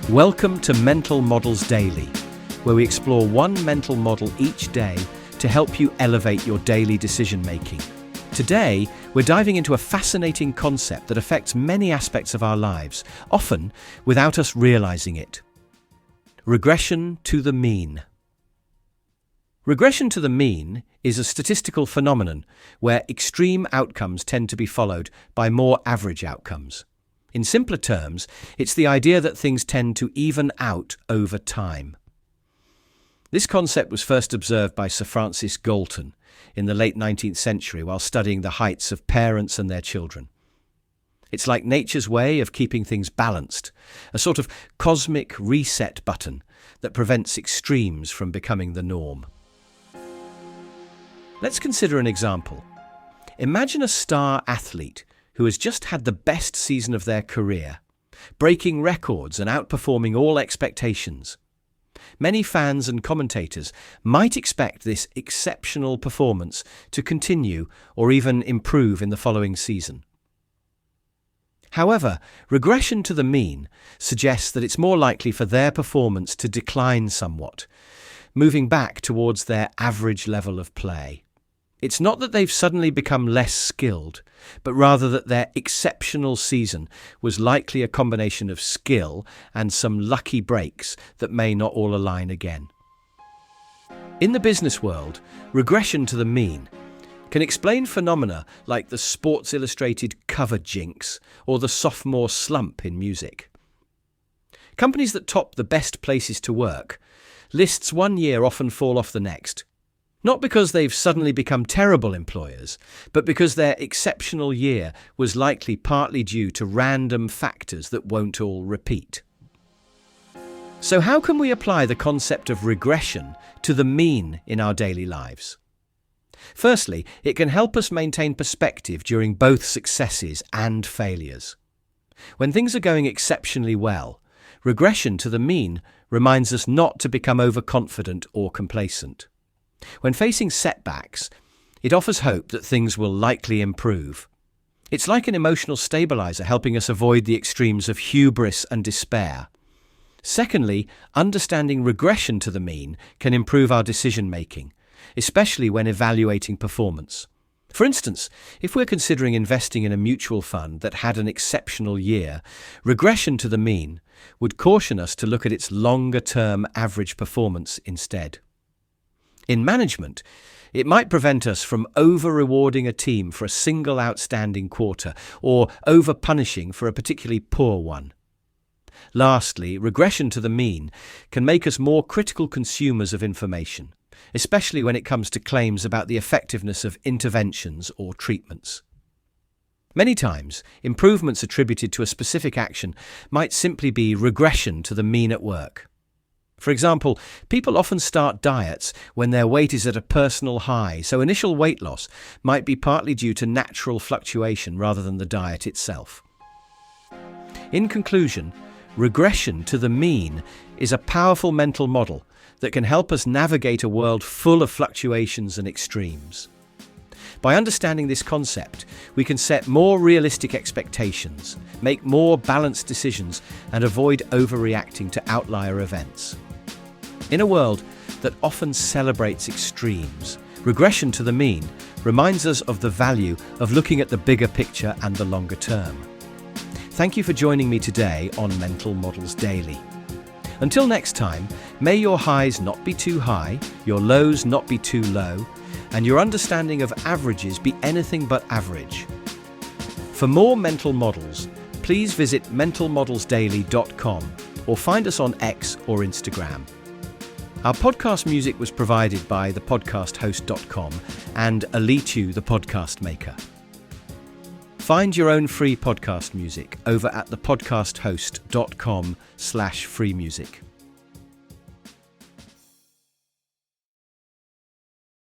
Welcome to Mental Models Daily, where we explore one mental model each day to help you elevate your daily decision-making. Today, we're diving into a fascinating concept that affects many aspects of our lives, often without us realizing it. Regression to the mean. Regression to the mean is a statistical phenomenon where extreme outcomes tend to be followed by more average outcomes. In simpler terms, it's the idea that things tend to even out over time. This concept was first observed by Sir Francis Galton in the late 19th century while studying the heights of parents and their children. It's like nature's way of keeping things balanced, a sort of cosmic reset button that prevents extremes from becoming the norm. Let's consider an example. Imagine a star athlete who has just had the best season of their career, breaking records and outperforming all expectations. Many fans and commentators might expect this exceptional performance to continue or even improve in the following season. However, regression to the mean suggests that it's more likely for their performance to decline somewhat, moving back towards their average level of play. It's not that they've suddenly become less skilled, but rather that their exceptional season was likely a combination of skill and some lucky breaks that may not all align again. In the business world, regression to the mean can explain phenomena like the Sports Illustrated cover jinx or the sophomore slump in music. Companies that top the best places to work, lists one year often fall off the next. Not because they've suddenly become terrible employers, but because their exceptional year was likely partly due to random factors that won't all repeat. So how can we apply the concept of regression to the mean in our daily lives? Firstly, it can help us maintain perspective during both successes and failures. When things are going exceptionally well, regression to the mean reminds us not to become overconfident or complacent. When facing setbacks, it offers hope that things will likely improve. It's like an emotional stabilizer helping us avoid the extremes of hubris and despair. Secondly, understanding regression to the mean can improve our decision-making, especially when evaluating performance. For instance, if we're considering investing in a mutual fund that had an exceptional year, regression to the mean would caution us to look at its longer-term average performance instead. In management, it might prevent us from over-rewarding a team for a single outstanding quarter or over-punishing for a particularly poor one. Lastly, regression to the mean can make us more critical consumers of information, especially when it comes to claims about the effectiveness of interventions or treatments. Many times, improvements attributed to a specific action might simply be regression to the mean at work. For example, people often start diets when their weight is at a personal high, so initial weight loss might be partly due to natural fluctuation rather than the diet itself. In conclusion, regression to the mean is a powerful mental model that can help us navigate a world full of fluctuations and extremes. By understanding this concept, we can set more realistic expectations, make more balanced decisions, and avoid overreacting to outlier events. In a world that often celebrates extremes, regression to the mean reminds us of the value of looking at the bigger picture and the longer term. Thank you for joining me today on Mental Models Daily. Until next time, may your highs not be too high, your lows not be too low, and your understanding of averages be anything but average. For more mental models, please visit mentalmodelsdaily.com or find us on X or Instagram. Our podcast music was provided by thepodcasthost.com and Alitu, the podcast maker. Find your own free podcast music over at thepodcasthost.com/free music.